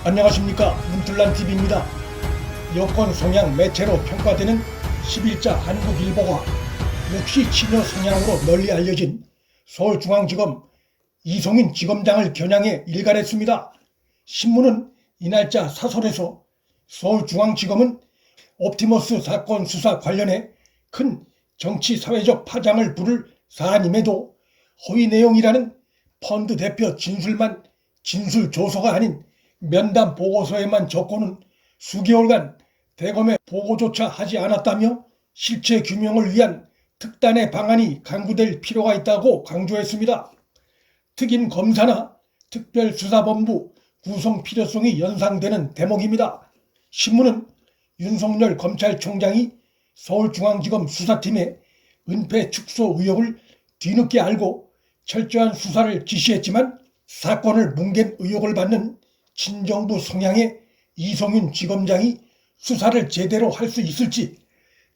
안녕하십니까. 문틀란TV입니다. 여권 성향 매체로 평가되는 11자 한국일보가 역시 친여 성향으로 널리 알려진 서울중앙지검 이송윤 지검장을 겨냥해 일갈했습니다. 신문은 이날자 사설에서 서울중앙지검은 옵티머스 사건 수사 관련해 큰 정치 사회적 파장을 부를 사안임에도 허위 내용이라는 펀드 대표 진술만 진술 조서가 아닌 면담 보고서에만 적고는 수개월간 대검에 보고조차 하지 않았다며 실체 규명을 위한 특단의 방안이 강구될 필요가 있다고 강조했습니다. 특임 검사나 특별수사본부 구성 필요성이 연상되는 대목입니다. 신문은 윤석열 검찰총장이 서울중앙지검 수사팀에 은폐 축소 의혹을 뒤늦게 알고 철저한 수사를 지시했지만 사건을 뭉갠 의혹을 받는 친정부 성향의 이송윤 지검장이 수사를 제대로 할 수 있을지,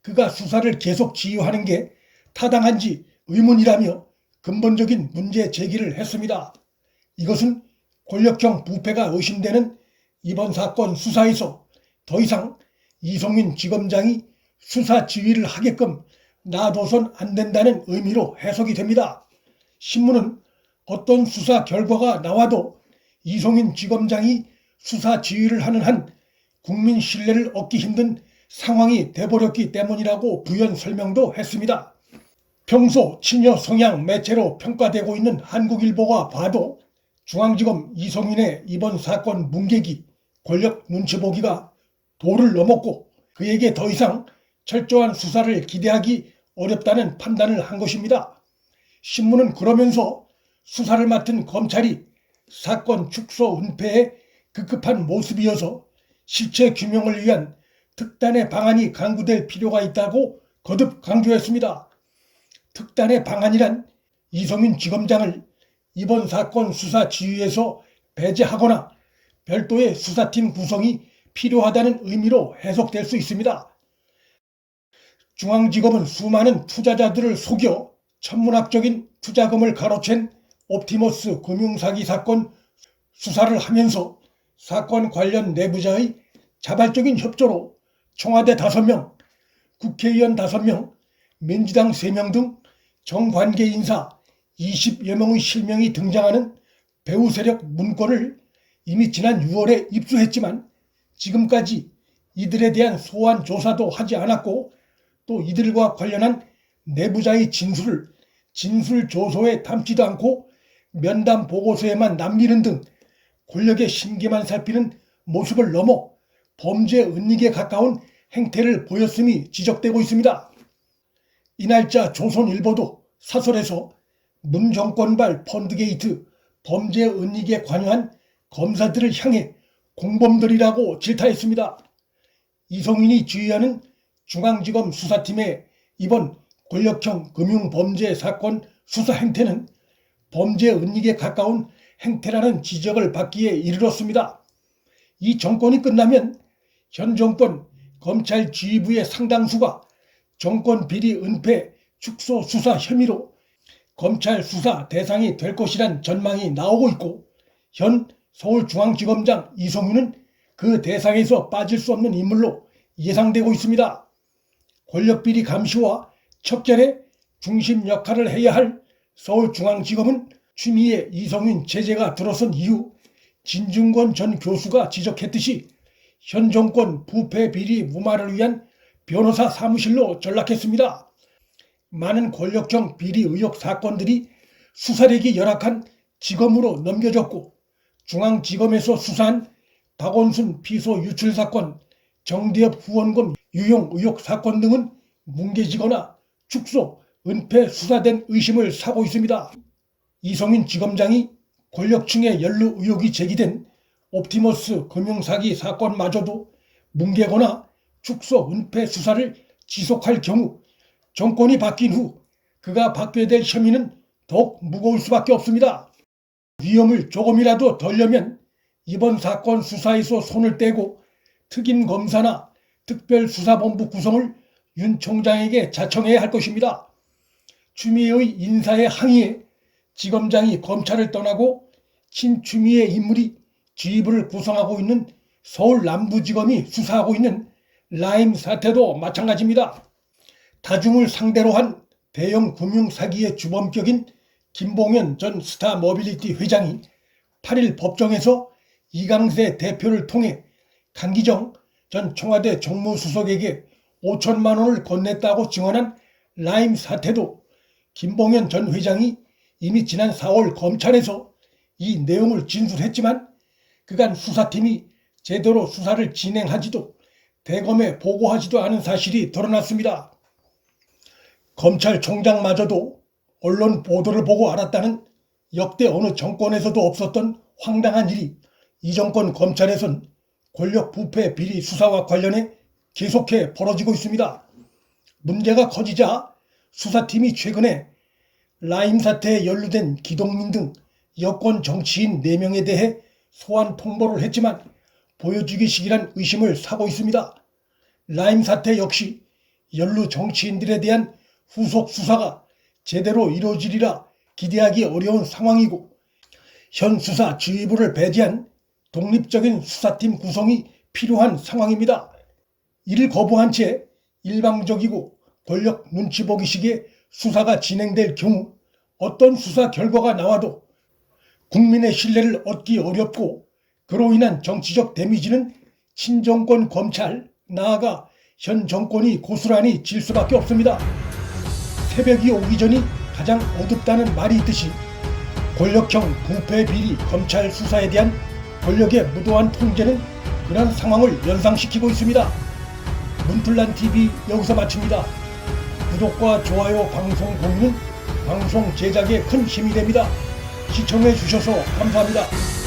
그가 수사를 계속 지휘하는 게 타당한지 의문이라며 근본적인 문제 제기를 했습니다. 이것은 권력형 부패가 의심되는 이번 사건 수사에서 더 이상 이송윤 지검장이 수사 지휘를 하게끔 놔둬선 안 된다는 의미로 해석이 됩니다. 신문은 어떤 수사 결과가 나와도 이송윤 지검장이 수사 지휘를 하는 한 국민 신뢰를 얻기 힘든 상황이 돼버렸기 때문이라고 부연 설명도 했습니다. 평소 친여 성향 매체로 평가되고 있는 한국일보가 봐도 중앙지검 이송윤의 이번 사건 뭉개기, 권력 눈치 보기가 도를 넘었고 그에게 더 이상 철저한 수사를 기대하기 어렵다는 판단을 한 것입니다. 신문은 그러면서 수사를 맡은 검찰이 사건 축소 은폐에 급급한 모습이어서 실체 규명을 위한 특단의 방안이 강구될 필요가 있다고 거듭 강조했습니다. 특단의 방안이란 이송윤 지검장을 이번 사건 수사 지휘에서 배제하거나 별도의 수사팀 구성이 필요하다는 의미로 해석될 수 있습니다. 중앙지검은 수많은 투자자들을 속여 천문학적인 투자금을 가로챈 옵티머스 금융사기 사건 수사를 하면서 사건 관련 내부자의 자발적인 협조로 청와대 5명, 국회의원 5명, 민주당 3명 등 정관계 인사 20여 명의 실명이 등장하는 배후 세력 문건을 이미 지난 6월에 입수했지만 지금까지 이들에 대한 소환 조사도 하지 않았고 또 이들과 관련한 내부자의 진술을 진술조서에 담지도 않고 면담 보고서에만 남기는 등 권력의 심기만 살피는 모습을 넘어 범죄 은닉에 가까운 행태를 보였음이 지적되고 있습니다. 이날자 조선일보도 사설에서 문 정권발 펀드게이트 범죄 은닉에 관여한 검사들을 향해 공범들이라고 질타했습니다. 이송윤이 지휘하는 중앙지검 수사팀의 이번 권력형 금융범죄 사건 수사 행태는 범죄 은닉에 가까운 행태라는 지적을 받기에 이르렀습니다. 이 정권이 끝나면 현 정권 검찰 지휘부의 상당수가 정권 비리 은폐 축소 수사 혐의로 검찰 수사 대상이 될 것이란 전망이 나오고 있고 현 서울중앙지검장 이송윤은 그 대상에서 빠질 수 없는 인물로 예상되고 있습니다. 권력비리 감시와 척결의 중심 역할을 해야 할 서울중앙지검은 추미애 이송윤 체제가 들어선 이후 진중권 전 교수가 지적했듯이 현 정권 부패 비리 무마를 위한 변호사 사무실로 전락했습니다. 많은 권력형 비리 의혹 사건들이 수사력이 열악한 지검으로 넘겨졌고 중앙지검에서 수사한 박원순 피소 유출 사건, 정대협 후원금 유용 의혹 사건 등은 뭉개지거나 축소, 은폐 수사된 의심을 사고 있습니다. 이송윤 지검장이 권력층의 연루 의혹이 제기된 옵티머스 금융사기 사건마저도 뭉개거나 축소, 은폐 수사를 지속할 경우 정권이 바뀐 후 그가 받게 될 혐의는 더욱 무거울 수밖에 없습니다. 위험을 조금이라도 덜려면 이번 사건 수사에서 손을 떼고 특임 검사나 특별수사본부 구성을 윤 총장에게 자청해야 할 것입니다. 추미애의 인사에 항의해 지검장이 검찰을 떠나고 친추미애 인물이 지휘부를 구성하고 있는 서울 남부지검이 수사하고 있는 라임 사태도 마찬가지입니다. 다중을 상대로 한 대형 금융사기의 주범격인 김봉현 전 스타모빌리티 회장이 8일 법정에서 이강세 대표를 통해 강기정 전 청와대 정무수석에게 5천만 원을 건넸다고 증언한 라임 사태도 김봉현 전 회장이 이미 지난 4월 검찰에서 이 내용을 진술했지만 그간 수사팀이 제대로 수사를 진행하지도 대검에 보고하지도 않은 사실이 드러났습니다. 검찰총장마저도 언론 보도를 보고 알았다는 역대 어느 정권에서도 없었던 황당한 일이 이 정권 검찰에선 권력 부패 비리 수사와 관련해 계속해 벌어지고 있습니다. 문제가 커지자 수사팀이 최근에 라임 사태에 연루된 기동민 등 여권 정치인 4명에 대해 소환 통보를 했지만 보여주기식이란 의심을 사고 있습니다. 라임 사태 역시 연루 정치인들에 대한 후속 수사가 제대로 이루어지리라 기대하기 어려운 상황이고 현 수사 지휘부를 배제한 독립적인 수사팀 구성이 필요한 상황입니다. 이를 거부한 채 일방적이고 권력 눈치 보기식의 수사가 진행될 경우 어떤 수사 결과가 나와도 국민의 신뢰를 얻기 어렵고 그로 인한 정치적 데미지는 친정권 검찰, 나아가 현 정권이 고스란히 질 수밖에 없습니다. 새벽이 오기 전이 가장 어둡다는 말이 있듯이 권력형 부패 비리 검찰 수사에 대한 권력의 무도한 통제는 그런 상황을 연상시키고 있습니다. 문플란TV 여기서 마칩니다. 구독과 좋아요, 방송 공유는 방송 제작에 큰 힘이 됩니다. 시청해 주셔서 감사합니다.